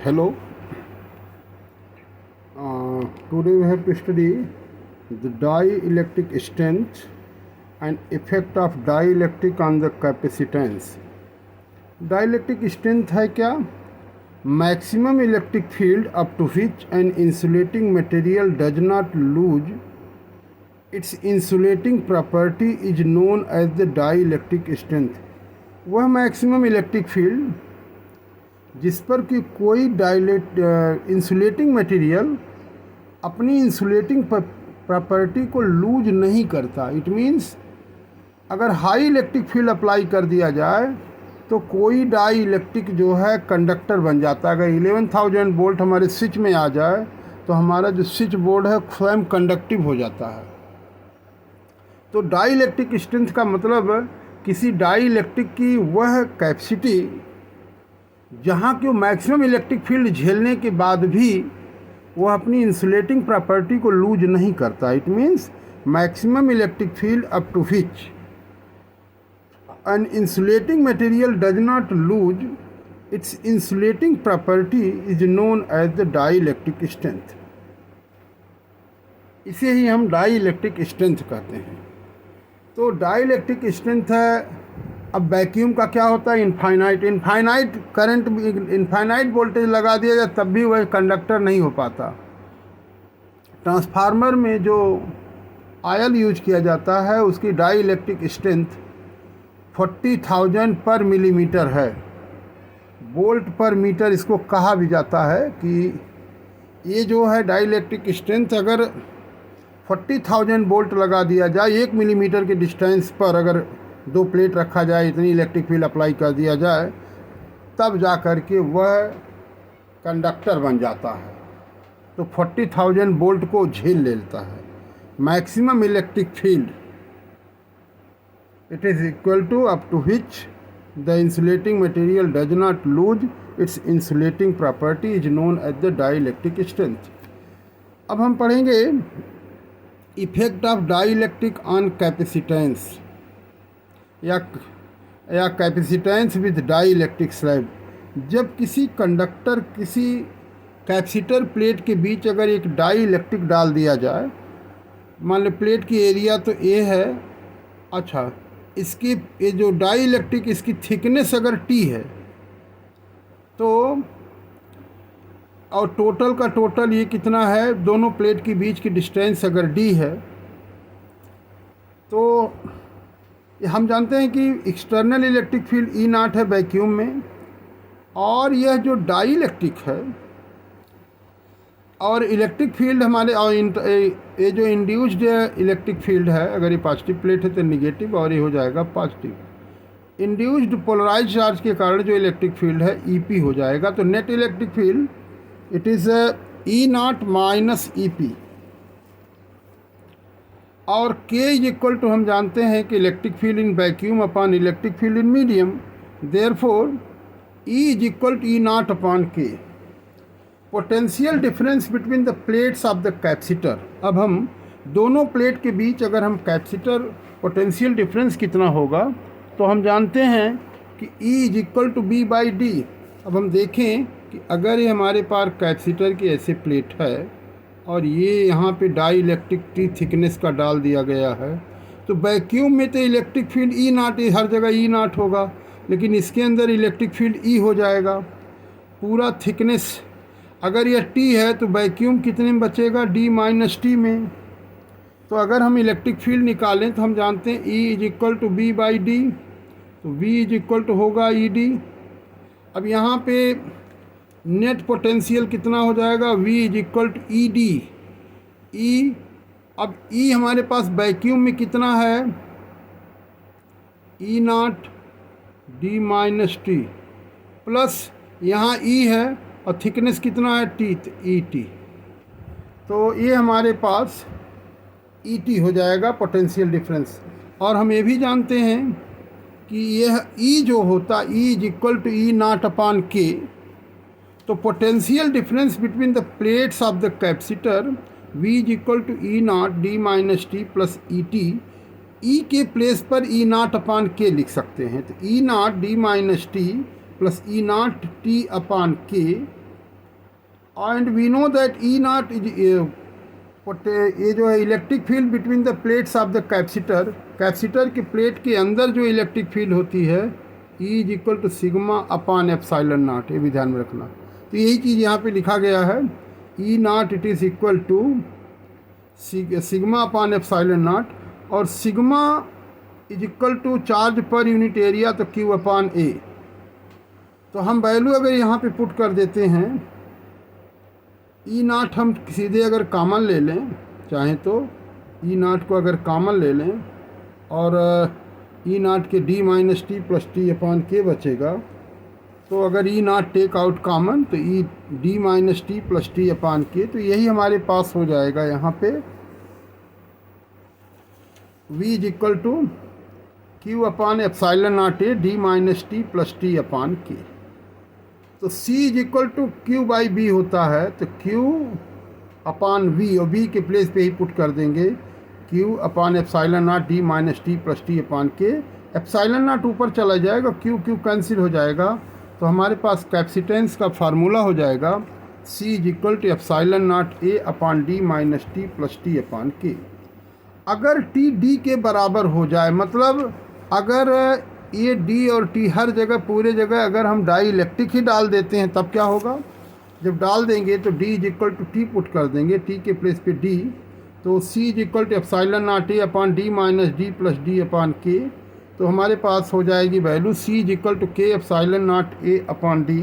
Hello. Today we have to study the dielectric strength and effect of dielectric on the capacitance. Dielectric strength है क्या? Maximum electric field up to which an insulating material does not lose its insulating property is known as the dielectric strength. वह maximum electric field जिस पर कि कोई insulating material अपनी insulating property को lose नहीं करता। इट मीन्स अगर हाई इलेक्ट्रिक फील्ड अप्लाई कर दिया जाए तो कोई डाई इलेक्ट्रिक जो है कंडक्टर बन जाता है। अगर 11,000 वोल्ट हमारे स्विच में आ जाए तो हमारा जो स्विच बोर्ड है स्वयं कंडक्टिव हो जाता है। तो डाई इलेक्ट्रिक स्ट्रेंथ का मतलब किसी डाई इलेक्ट्रिक की वह कैपेसिटी जहाँ कि वो मैक्सिमम इलेक्ट्रिक फील्ड झेलने के बाद भी वह अपनी इंसुलेटिंग प्रॉपर्टी को लूज नहीं करता। It means maximum electric field up to which an insulating material does not lose its insulating property is known as the dielectric strength. इसे ही हम डाई इलेक्ट्रिक स्ट्रेंथ कहते हैं। तो डाई इलेक्ट्रिक स्ट्रेंथ है। अब वैक्यूम का क्या होता है? इनफाइनाइट करंट, इनफाइनाइट वोल्टेज लगा दिया जाए तब भी वह कंडक्टर नहीं हो पाता। ट्रांसफार्मर में जो आयल यूज किया जाता है उसकी डाई इलेक्ट्रिक स्ट्रेंथ 40,000 पर मिलीमीटर है। वोल्ट पर मीटर इसको कहा भी जाता है कि ये जो है डाई इलेक्ट्रिक स्ट्रेंथ अगर 40,000 वोल्ट लगा दिया जाए 1 मिलीमीटर के डिस्टेंस पर, अगर 2 प्लेट रखा जाए, इतनी इलेक्ट्रिक फील्ड अप्लाई कर दिया जाए तब जा कर के वह कंडक्टर बन जाता है। तो 40,000 वोल्ट को झेल लेता है। Maximum electric field it is equal to up to which the insulating material does not lose its insulating property is known as the dielectric strength. अब हम पढ़ेंगे effect of dielectric on capacitance या capacitance with dielectric slab. जब किसी conductor किसी capacitor plate के बीच अगर एक डाई इलेक्ट्रिक डाल दिया जाए, मान लो प्लेट की एरिया तो ए है, अच्छा इसकी ये जो डाई इलेक्ट्रिक इसकी थिकनेस अगर टी है तो और टोटल का टोटल ये कितना है, दोनों प्लेट के बीच की डिस्टेंस अगर डी है तो हम जानते हैं कि external electric field E not है वैक्यूम में, और यह जो डाई इलेक्ट्रिक है और इलेक्ट्रिक फील्ड हमारे और ये जो इंड्यूस्ड इलेक्ट्रिक फील्ड है, अगर ये पॉजिटिव प्लेट है तो निगेटिव और ये हो जाएगा पॉजिटिव। इंड्यूस्ड पोलराइज चार्ज के कारण जो इलेक्ट्रिक फील्ड है ईपी हो जाएगा। तो net electric field it is E not minus E P, और K इज इक्वल टू हम जानते हैं कि electric field in vacuum upon electric field in medium, therefore E is equal to E not upon K। Potential difference between the plates of the capacitor. अब हम दोनों plate के बीच अगर हम कैपेसिटर पोटेंशियल डिफरेंस कितना होगा तो हम जानते हैं कि E is equal to B by D. अब हम देखें कि अगर ये हमारे पास कैपेसिटर की ऐसे प्लेट है और ये यहाँ पे डाई इलेक्ट्रिक टी थिकनेस का डाल दिया गया है, तो वैक्यूम में तो इलेक्ट्रिक फील्ड ई नॉट, हर जगह ई नॉट होगा, लेकिन इसके अंदर इलेक्ट्रिक फील्ड ई हो जाएगा। पूरा थिकनेस अगर यह टी है तो वैक्यूम कितने में बचेगा? डी माइनस टी में। तो अगर हम इलेक्ट्रिक फील्ड निकालें तो हम जानते हैं E is equal to B by D, तो वी इज इक्वल टू होगा ई डी। अब यहाँ पे नेट पोटेंशियल कितना हो जाएगा? V is equal to E D. E, अब E हमारे पास वैक्यूम में कितना है? E not D minus T, plus यहाँ E है और थिकनेस कितना है? टी, तो ई टी। तो ये हमारे पास ई टी हो जाएगा पोटेंशियल डिफरेंस। और हम ये भी जानते हैं कि यह E जो होता E is equal to E not upon K. तो potential difference between the plates of the capacitor V is equal to E not D minus T plus E T. E के प्लेस पर ई not upon के लिख सकते हैं। तो E not D minus T plus E naught T upon K and we know that E naught is ये जो है electric field between the plates of the capacitor, capacitor के प्लेट के अंदर जो इलेक्ट्रिक फील्ड होती है E is equal to sigma upon epsilon naught, ये भी ध्यान में रखना। तो यही चीज़ यहाँ पे लिखा गया है, E naught it is equal to sigma upon epsilon naught, और sigma is equal to charge per unit area, तो Q अपान A। तो हम वैल्यू अगर यहाँ पे पुट कर देते हैं, ई नाट हम सीधे अगर कॉमन ले लें चाहें तो ई नाट को अगर कॉमन ले लें और ई नाट के D minus T plus T upon K बचेगा, तो अगर E naught take out common तो E D minus T plus T upon K, तो यही हमारे पास हो जाएगा यहाँ पे v is equal to Q upon epsilon naught A D minus T plus T upon K. तो C is equal to Q by B होता है, तो Q अपान V, और V के प्लेस पे ही पुट कर देंगे Q upon epsilon naught D minus T plus T upon K. Epsilon not ऊपर चला जाएगा, Q कैंसिल हो जाएगा, तो हमारे पास कैपेसिटेंस का फार्मूला हो जाएगा C is equal to epsilon not A upon D minus T plus T upon K. अगर T D के बराबर हो जाए, मतलब अगर ये डी और टी हर जगह पूरे जगह अगर हम डाई इलेक्ट्रिक ही डाल देते हैं, तब क्या होगा, जब डाल देंगे तो D is equal to T put कर देंगे, टी के प्लेस पे डी, तो C is equal to epsilon naught A upon D minus D plus D upon K. तो हमारे पास हो जाएगी value C is equal to K epsilon naught A upon D.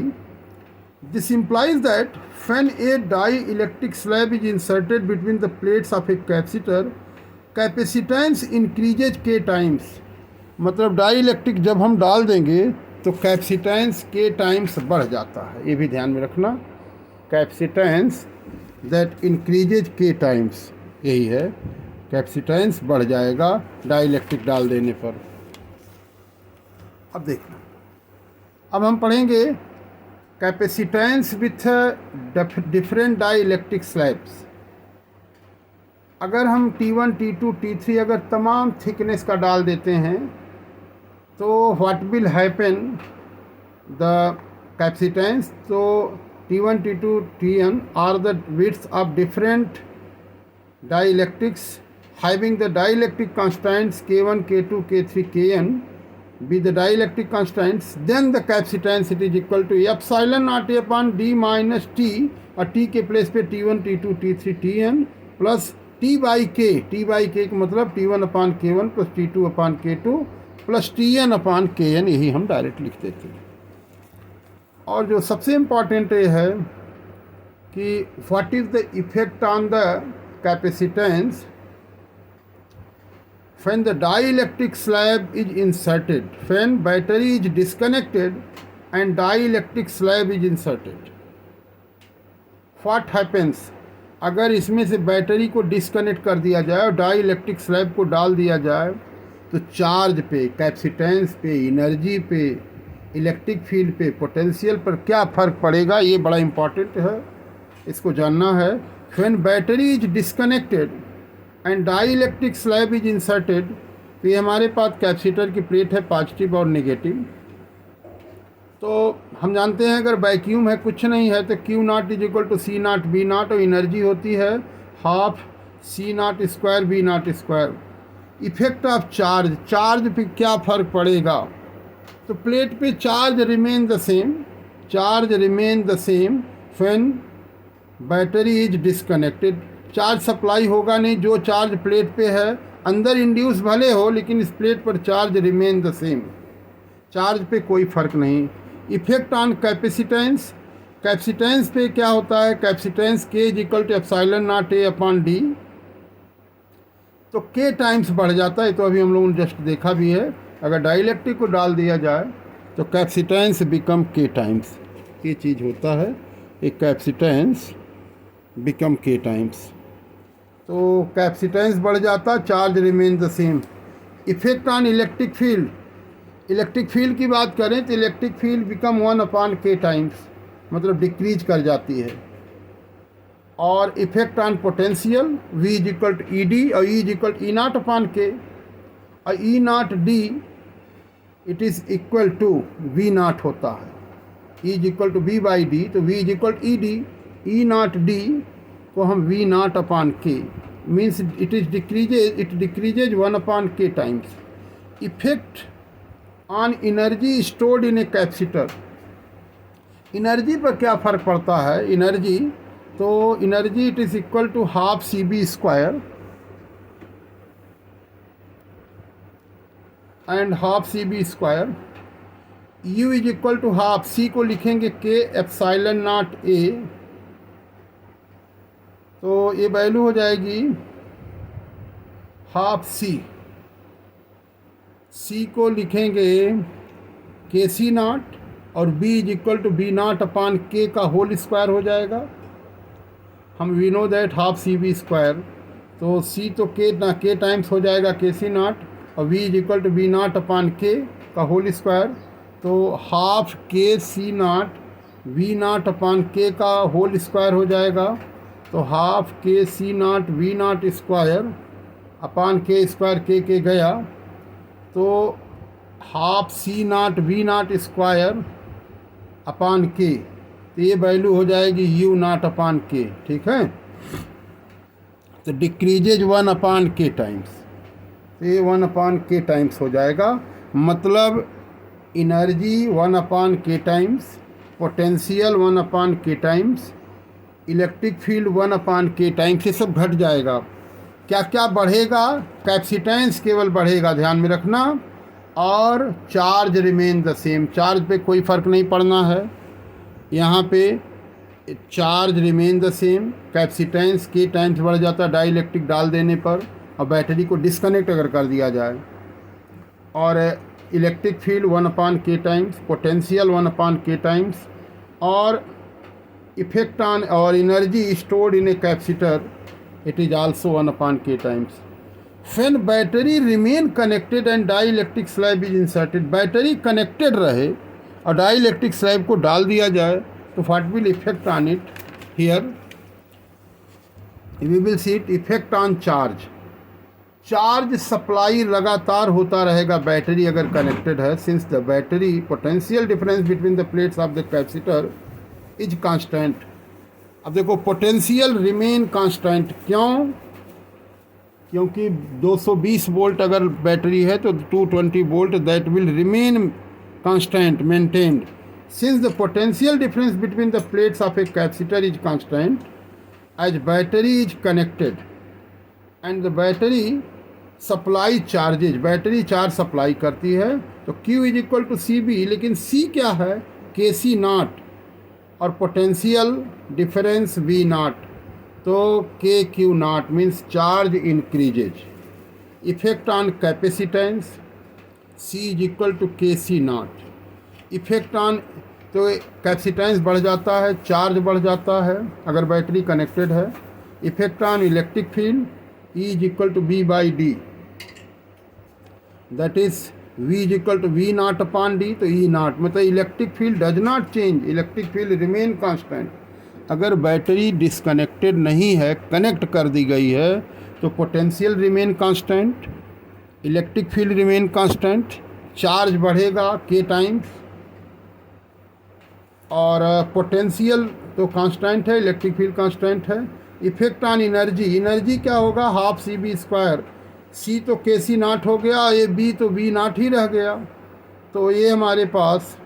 This implies that when a dielectric slab is inserted between the plates of a capacitor, capacitance increases k times। मतलब dielectric जब हम डाल देंगे तो capacitance k times बढ़ जाता है, ये भी ध्यान में रखना। Capacitance that increases k times, यही है, कैपेसिटेंस बढ़ जाएगा डाईइलेक्ट्रिक डाल देने पर। अब देखना, अब हम पढ़ेंगे capacitance with different dielectric slabs. अगर हम T1, T2, T3 अगर तमाम थिकनेस का डाल देते हैं, तो what will happen the capacitance, तो T1, T2, Tn are the width of different dielectrics having the dielectric constants K1, K2, K3, Kn be the dielectric constants, then the capacitance it is equal to epsilon naught A upon D minus T, और T के place पे T1, T2, T3, Tn plus T by के का मतलब T1 अपान K1 plus T2 अपान K2 plus Tn अपान Kn, यही हम direct लिख देते हैं। और जो सबसे इम्पॉर्टेंट ये है कि what is the effect on the capacitance when the dielectric slab is inserted, when battery is disconnected and dielectric slab is inserted, what happens, अगर इसमें से बैटरी को डिस्कनेक्ट कर दिया जाए और डाईइलेक्ट्रिक स्लैब को डाल दिया जाए, तो चार्ज पे, कैपेसिटेंस पे, एनर्जी पे, इलेक्ट्रिक फील्ड पे, पोटेंशियल पर क्या फ़र्क पड़ेगा, ये बड़ा इम्पॉर्टेंट है, इसको जानना है। when battery is disconnected and dielectric slab is inserted, तो ये हमारे पास कैपेसिटर की प्लेट है पॉजिटिव और नेगेटिव। तो हम जानते हैं अगर वैक्यूम है, कुछ नहीं है, तो Q not is equal to C not B not, और एनर्जी होती है half C not square B not square. Effect of charge, charge पे क्या फ़र्क पड़ेगा, तो प्लेट पे charge remain the same, charge remain the same when battery is disconnected. Charge supply होगा नहीं, जो चार्ज प्लेट पे है अंदर इंड्यूस भले हो, लेकिन इस प्लेट पर charge remain the same, charge पे कोई फ़र्क नहीं। इफेक्ट ऑन कैपेसिटेंस, कैपेसिटेंस पे क्या होता है, capacitance K is equal to epsilon not A upon D, तो K टाइम्स बढ़ जाता है। तो अभी हम लोगों ने जस्ट देखा भी है, अगर डाईइलेक्ट्रिक को डाल दिया जाए तो कैपेसिटेंस बिकम K टाइम्स, ये चीज़ होता है, एक कैपेसिटेंस बिकम K टाइम्स। तो कैपेसिटेंस बढ़ जाता, charge remain the same. Effect on electric field, electric field की बात करें तो electric field become 1 upon K times, मतलब डिक्रीज कर जाती है। और effect on potential, V is equal to E D और E is equal to E not upon K, और E not D it is equal to V naught होता है, E is equal to B by D, तो V is equal to E D, E not D को हम we naught upon के, means it decreases 1 upon K times. Effect on energy stored in a capacitor, energy पर क्या फ़र्क पड़ता है, energy तो energy it is equal to half C V square and half C V square, U is equal to half, C को लिखेंगे के epsilon naught ए, तो ये वैल्यू हो जाएगी हाफ सी, सी को लिखेंगे के सी नॉट और B is equal to B naught upon K का होल स्क्वायर हो जाएगा। हम we know that half C V square, तो सी तो के टाइम्स हो जाएगा के सी नॉट और V is equal to B naught upon K का होल स्क्वायर, तो half K C not V naught upon K का whole square हो जाएगा, तो half K C not V not square upon K square K गया, तो half C not V not square upon K, तो ये value हो जाएगी यू नॉट अपान के, ठीक है। तो डिक्रीजेज 1 अपान के टाइम्स, तो ये 1 अपान के टाइम्स हो जाएगा, मतलब energy 1 upon K times, potential 1 upon K times, electric field 1 upon K times, ये सब घट जाएगा। क्या क्या बढ़ेगा, कैपेसिटेंस केवल बढ़ेगा, ध्यान में रखना, और charge remain the same, charge पे कोई फ़र्क नहीं पड़ना है, यहाँ पे charge remain the same, capacitance के टाइम्स बढ़ जाता है डाई इलेक्ट्रिक डाल देने पर, और बैटरी को डिस्कनेक्ट अगर कर दिया जाए, और electric field 1 upon K times, potential 1 upon K times, और इफेक्ट ऑन और energy stored in a capacitor it is also 1 upon K times. When battery remain connected and dielectric slab is inserted, battery connected रहे और die electric slab को डाल दिया जाए, तो what will effect on it, here we will see it effect on charge, charge supply लगातार होता रहेगा बैटरी अगर कनेक्टेड है, since the battery potential difference between the plates of the capacitor is constant. अब देखो पोटेंशियल रिमेन कांस्टेंट, क्यों, क्योंकि 220 volt अगर बैटरी है तो 220 volt that will remain constant maintained, since the potential difference between the plates of a capacitor is constant as battery is connected and the battery supply charges, battery charge supply करती है, तो Q is equal to C B, लेकिन C क्या है, K C not, और potential difference V not, तो K Q not means charge increases. Effect on capacitance C is equal to K C not, effect on, तो capacitance बढ़ जाता है, charge बढ़ जाता है अगर बैटरी कनेक्टेड है। Effect on electric field E is equal to B by D, that is V is equal to V not upon D, तो E नॉट, मतलब electric field does not change, electric field remain constant. अगर battery disconnected नहीं है, connect कर दी गई है, तो potential remain constant, electric field remain constant, charge बढ़ेगा के टाइम्स, और पोटेंशियल तो कांस्टेंट है, इलेक्ट्रिक फील्ड कांस्टेंट है। इफेक्ट ऑन एनर्जी, एनर्जी क्या होगा, हाफ सी बी स्क्वायर, सी तो के सी नॉट हो गया, ये बी तो बी नॉट ही रह गया, तो ये हमारे पास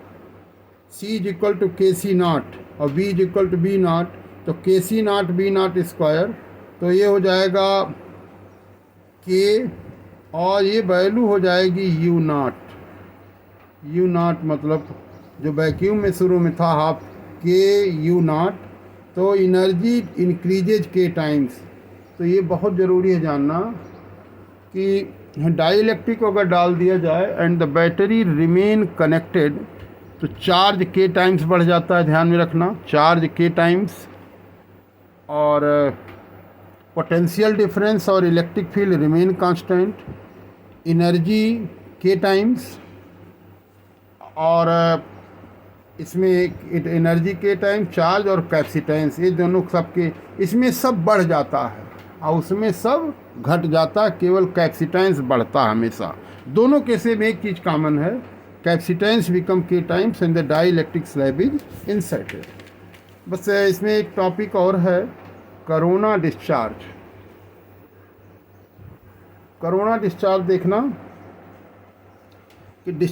C is equal to K C not और B is equal to B not, तो K C not B not square, तो ये हो जाएगा के, और ये वैल्यू हो जाएगी यू नॉट, यू नॉट मतलब जो वैक्यूम में शुरू में था हाफ के यू नॉट, तो एनर्जी इंक्रीजेज के टाइम्स। तो ये बहुत ज़रूरी है जानना कि डाई इलेक्ट्रिक को अगर डाल दिया जाए and the battery remain connected, तो चार्ज के टाइम्स बढ़ जाता है, ध्यान में रखना, चार्ज के टाइम्स, और पोटेंशियल डिफरेंस और electric field remain constant, energy के टाइम्स, और इसमें एनर्जी के टाइम, चार्ज और कैपेसिटेंस, ये दोनों सबके इसमें सब बढ़ जाता है और उसमें सब घट जाता है, केवल कैपेसिटेंस बढ़ता है हमेशा। दोनों केसे में एक चीज़ कॉमन है, capacitance become K times and the dielectric slab is inserted. बस इसमें एक टॉपिक और है, कोरोना डिस्चार्ज। कोरोना डिस्चार्ज देखना कि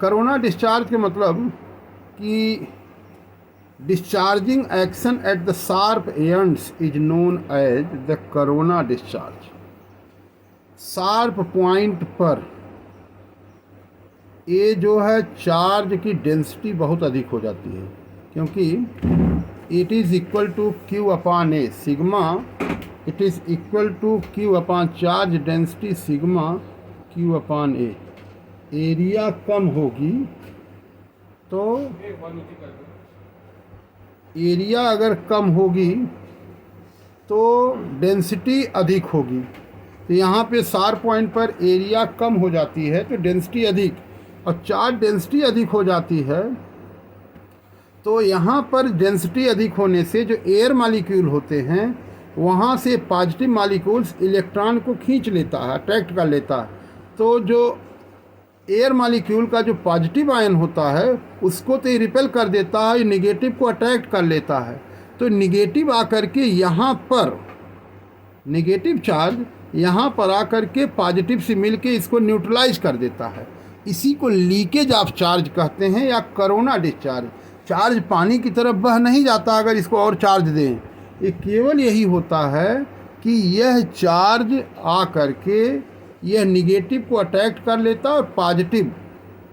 कोरोना डिस्चार्ज के मतलब कि discharging action at the sharp ends is known as the corona discharge. Sharp point पर ये जो है चार्ज की डेंसिटी बहुत अधिक हो जाती है, क्योंकि it is equal to Q upon A, sigma it is equal to Q upon charge density sigma Q upon A. Area कम होगी तो एरिया अगर कम होगी तो डेंसिटी अधिक होगी। तो यहाँ पे शार्प पॉइंट पर एरिया कम हो जाती है तो डेंसिटी अधिक, और चार्ज डेंसिटी अधिक हो जाती है तो यहाँ पर डेंसिटी अधिक होने से जो एयर मॉलिक्यूल होते हैं वहाँ से पॉजिटिव मॉलिक्यूल्स इलेक्ट्रॉन को खींच लेता है, अट्रैक्ट कर लेता है। तो जो एयर मॉलिक्यूल का जो पॉजिटिव आयन होता है उसको तो रिपेल कर देता है, निगेटिव को अट्रैक्ट कर लेता है। तो निगेटिव आकर के यहाँ पर, निगेटिव चार्ज यहाँ पर आकर के पॉजिटिव से मिलके इसको न्यूट्रलाइज कर देता है। इसी को लीकेज ऑफ चार्ज कहते हैं या कोरोना डिस्चार्ज। चार्ज पानी की तरफ बह नहीं जाता अगर इसको और चार्ज दें, ये केवल यही होता है कि यह चार्ज आकर के यह निगेटिव को अट्रैक्ट कर लेता है और पॉजिटिव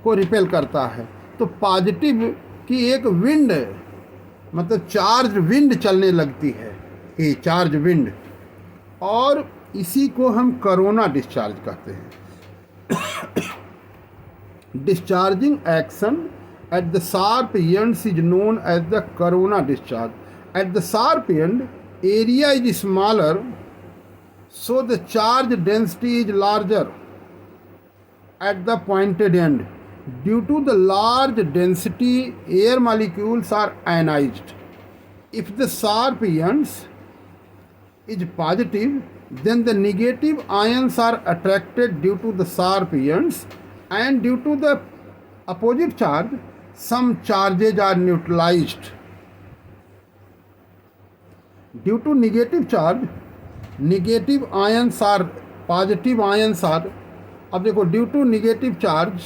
को रिपेल करता है। तो पॉजिटिव की एक विंड, मतलब चार्ज विंड चलने लगती है, ये चार्ज विंड, और इसी को हम कोरोना डिस्चार्ज कहते हैं। Discharging action at the sharp ends is known as the corona discharge. At the sharp end area is smaller, so the charge density is larger at the pointed end. Due to the large density, air molecules are ionized. If the sharp ends is positive, then the negative ions are attracted due to the sharp ends, and due to the opposite charge, some charges are neutralized. Due to negative charge, negative ions are, positive ions are, अब देखो due to negative charge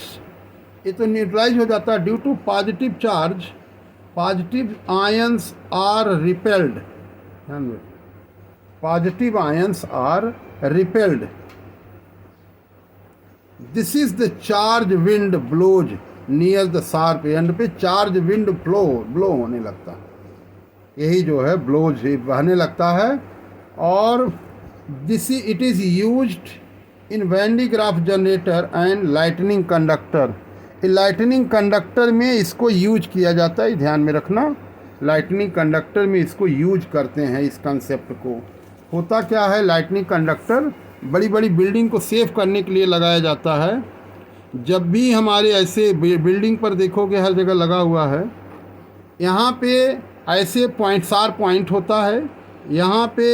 ये तो neutralise हो जाता है। Due to positive charge positive ions are repelled, positive ions are repelled. This is the charge wind blows near the sharp end पे charge wind blow होने लगता है, यही जो है ब्लोज बहने लगता है। और this it is used in Van de Graaff generator and lightning conductor. Lightning conductor में इसको यूज किया जाता है, ध्यान में रखना, लाइटनिंग कंडक्टर में इसको यूज करते हैं इस कंसेप्ट को। होता क्या है, लाइटनिंग कंडक्टर बड़ी बड़ी बिल्डिंग को सेव करने के लिए लगाया जाता है। जब भी हमारे ऐसे बिल्डिंग पर देखोगे हर जगह लगा हुआ है, यहाँ पे ऐसे पॉइंट शार्प पॉइंट होता है, यहाँ पे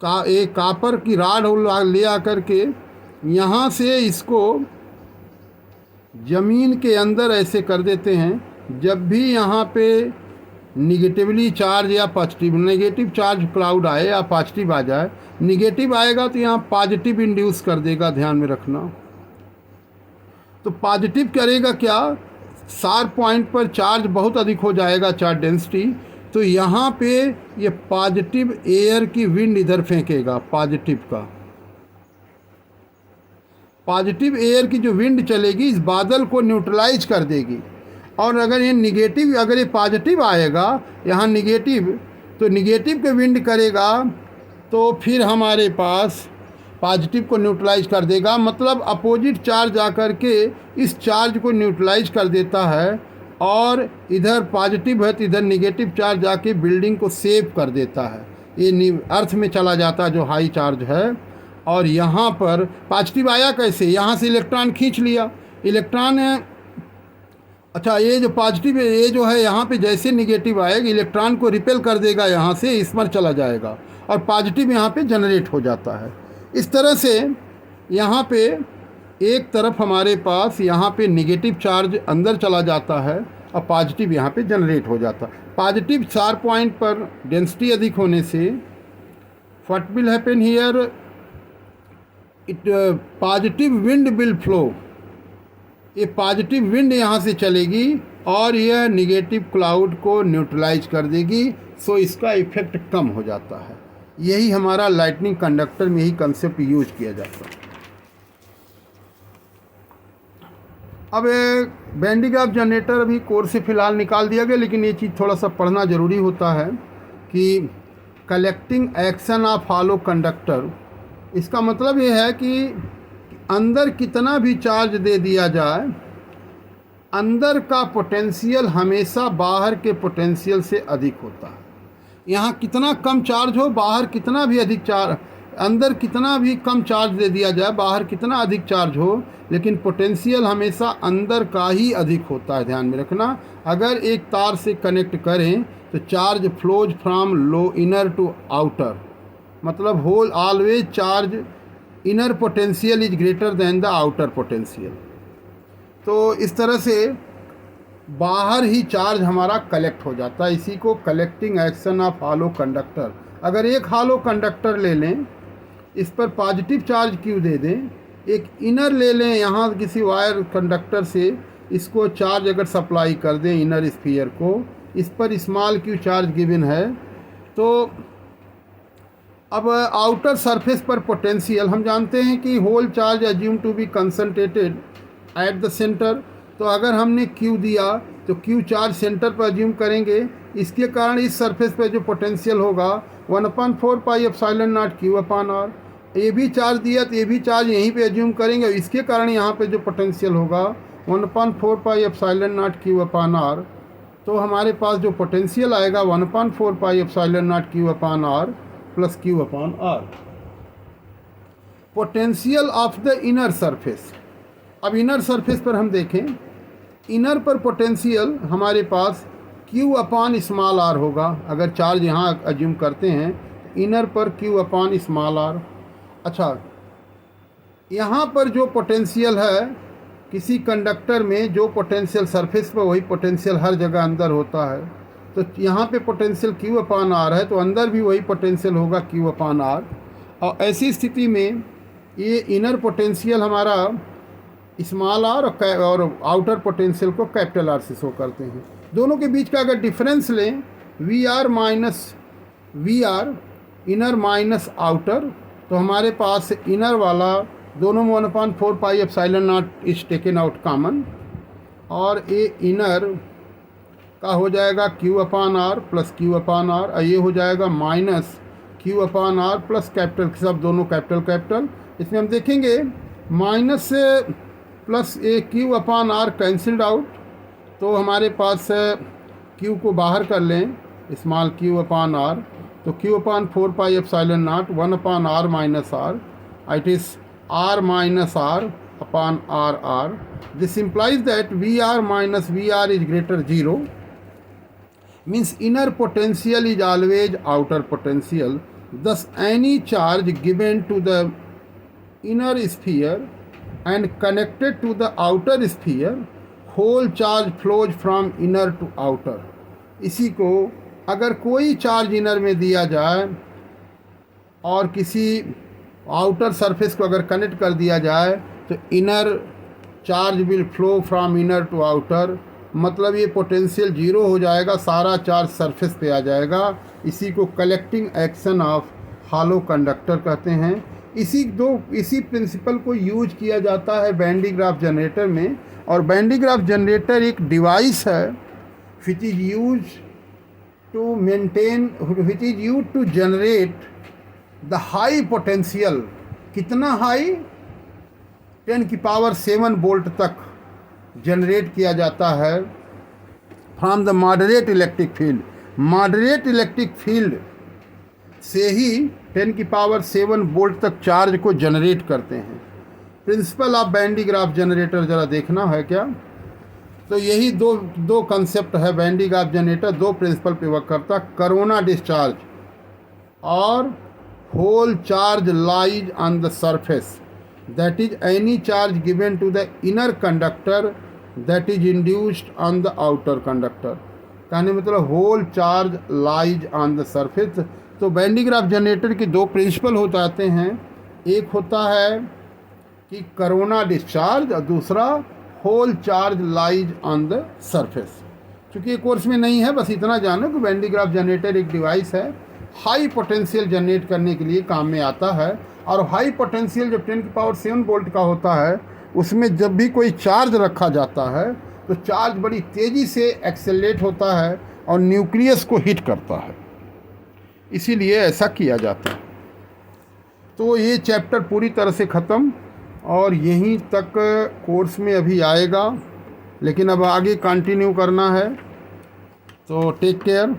एक कापर की राड ले आकर के यहाँ से इसको ज़मीन के अंदर ऐसे कर देते हैं। जब भी यहाँ पे निगेटिवली चार्ज या पॉजिटिव, नेगेटिव चार्ज क्लाउड आए या पॉजिटिव आ जाए, निगेटिव आएगा तो यहाँ पॉजिटिव इंड्यूस कर देगा, ध्यान में रखना। तो पॉजिटिव करेगा क्या, शार्प पॉइंट पर चार्ज बहुत अधिक हो जाएगा, चार्ज डेंसिटी, तो यहाँ पे ये पॉजिटिव एयर की विंड इधर फेंकेगा, पॉजिटिव का, पॉजिटिव एयर की जो विंड चलेगी इस बादल को न्यूट्रलाइज कर देगी। और अगर ये निगेटिव, अगर ये पॉजिटिव आएगा यहाँ निगेटिव, तो निगेटिव के विंड करेगा तो फिर हमारे पास पॉजिटिव को न्यूट्रलाइज कर देगा, मतलब अपोजिट चार्ज आकर के इस चार्ज को न्यूट्रलाइज कर देता है। और इधर पॉजिटिव है तो इधर निगेटिव चार्ज जाके बिल्डिंग को सेव कर देता है, ये अर्थ में चला जाता है जो हाई चार्ज है। और यहाँ पर पॉजिटिव आया कैसे, यहाँ से इलेक्ट्रॉन खींच लिया, इलेक्ट्रॉन है, अच्छा ये जो पॉजिटिव है ये जो है यहाँ पे जैसे निगेटिव आएगा इलेक्ट्रॉन को रिपेल कर देगा, यहाँ से इस पर चला जाएगा और पॉजिटिव यहाँ पे जनरेट हो जाता है। इस तरह से यहाँ पे एक तरफ हमारे पास यहाँ पे निगेटिव चार्ज अंदर चला जाता है और पॉजिटिव यहाँ पे जनरेट हो जाता। पॉजिटिव चार पॉइंट पर डेंसिटी अधिक होने से what will happen here, it positive wind will flow, ये पॉजिटिव विंड यहाँ से चलेगी और यह निगेटिव क्लाउड को न्यूट्रलाइज कर देगी, सो इसका इफेक्ट कम हो जाता है। यही हमारा लाइटनिंग कंडक्टर में यही कंसेप्ट यूज किया जाता है। अब बैंड ग्राफ जनरेटर अभी कोर्स से फ़िलहाल निकाल दिया गया, लेकिन ये चीज़ थोड़ा सा पढ़ना ज़रूरी होता है कि collecting action of hollow conductor, इसका मतलब ये है कि अंदर कितना भी चार्ज दे दिया जाए, अंदर का पोटेंशियल हमेशा बाहर के पोटेंशियल से अधिक होता है। यहाँ कितना कम चार्ज हो, बाहर कितना भी अधिक चार्ज, अंदर कितना भी कम चार्ज दे दिया जाए, बाहर कितना अधिक चार्ज हो, लेकिन पोटेंशियल हमेशा अंदर का ही अधिक होता है। ध्यान में रखना, अगर एक तार से कनेक्ट करें तो charge flows from low inner to outer, मतलब whole always charge inner potential is greater than the outer potential. तो इस तरह से बाहर ही चार्ज हमारा कलेक्ट हो जाता है, इसी को collecting action of hollow conductor. अगर एक हॉलो कंडक्टर ले लें, इस पर पॉजिटिव चार्ज क्यू दे दें, एक इनर ले लें यहाँ किसी वायर कंडक्टर से, इसको चार्ज अगर सप्लाई कर दें इनर स्फीयर को, इस पर स्मॉल क्यू चार्ज गिवन है, तो अब आउटर सरफेस पर पोटेंशियल हम जानते हैं कि whole charge assume to be concentrated at the centre, तो अगर हमने क्यू दिया तो क्यू चार्ज सेंटर पर अज्यूम करेंगे, इसके कारण इस सरफेस पर जो पोटेंशियल होगा 1/4 pi epsilon not Q upon R. ये भी चार्ज दिया तो ये भी चार्ज यहीं पे अज्यूम करेंगे, इसके कारण यहाँ पे जो पोटेंशियल होगा 1/4 pi epsilon not Q upon R. तो हमारे पास जो पोटेंशियल आएगा 1/4 pi epsilon not Q upon R plus Q upon R. Potential of the inner surface, अब इनर सरफेस पर हम देखें, इनर पर पोटेंशियल हमारे पास क्यू अपॉन स्मॉल आर होगा। अगर चार्ज यहाँ अज्यूम करते हैं इनर पर क्यू अपॉन स्मॉल आर। अच्छा, यहाँ पर जो पोटेंशियल है किसी कंडक्टर में, जो पोटेंशियल सरफेस पर वही पोटेंशियल हर जगह अंदर होता है, तो यहाँ पे पोटेंशियल क्यू अपॉन आर है, तो अंदर भी वही पोटेंशियल होगा क्यू अपॉन आर। और ऐसी स्थिति में ये इनर पोटेंशियल हमारा स्मॉल आर और आउटर पोटेंशियल को कैपिटल आर से शो करते हैं। दोनों के बीच का अगर डिफरेंस लें, V R minus V R, inner minus outer, तो हमारे पास इनर वाला दोनों में 1/4 pi epsilon not is taken out common, और ये इनर का हो जाएगा Q upon R plus Q upon R, और ये हो जाएगा minus Q upon R plus capital, सब दोनों कैपिटल कैपिटल। इसमें हम देखेंगे माइनस से plus A Q upon R cancelled out, तो हमारे पास क्यू को बाहर कर लें, स्मॉल क्यू अपॉन आर, तो Q upon 4 pi epsilon not 1 upon R minus R, it is R minus R upon R R. This implies that VR minus VR is greater 0, means inner potential is always outer potential. Thus any charge given to the inner sphere and connected to the outer sphere, whole charge flows from inner to outer. इसी को अगर कोई charge inner में दिया जाए और किसी outer surface को अगर कनेक्ट कर दिया जाए, तो inner charge will flow from inner to outer, मतलब ये पोटेंशियल जीरो हो जाएगा, सारा चार्ज सरफेस पे आ जाएगा। इसी को collecting action of hollow conductor कहते हैं। इसी प्रिंसिपल को यूज किया जाता है बैंड ग्राफ जनरेटर में। और बैंड ग्राफ जनरेटर एक डिवाइस है which is use to generate the high potential. कितना हाई? 10 की पावर 7 वोल्ट तक जनरेट किया जाता है from the moderate electric field. Moderate electric field से ही 10 की पावर 7 वोल्ट तक चार्ज को जनरेट करते हैं। Principle of Van de Graaff generator ज़रा देखना है क्या? तो यही दो कंसेप्ट है बैंड ग्राफ जनरेटर, दो प्रिंसिपल पे वर्क करता, कोरोना डिस्चार्ज और whole charge lies on the surface, that is any charge given to the inner conductor that is induced on the outer conductor. कहने मतलब whole charge lies on the surface. तो Van de Graaff generator के दो principal हो जाते हैं, एक होता है कि करोना डिस्चार्ज और दूसरा whole charge lies on the surface. चूँकि ये कोर्स में नहीं है, बस इतना जानो कि वैन डी ग्राफ जनरेटर एक डिवाइस है, हाई पोटेंशियल जनरेट करने के लिए काम में आता है। और हाई पोटेंशियल जब 10⁻7 वोल्ट का होता है, उसमें जब भी कोई चार्ज रखा जाता है तो चार्ज बड़ी तेज़ी से एक्सेलरेट होता है और न्यूक्लियस को हिट करता है, इसीलिए ऐसा किया जाता है। तो ये चैप्टर पूरी तरह से ख़त्म और यहीं तक कोर्स में अभी आएगा, लेकिन अब आगे कंटिन्यू करना है। तो टेक केयर।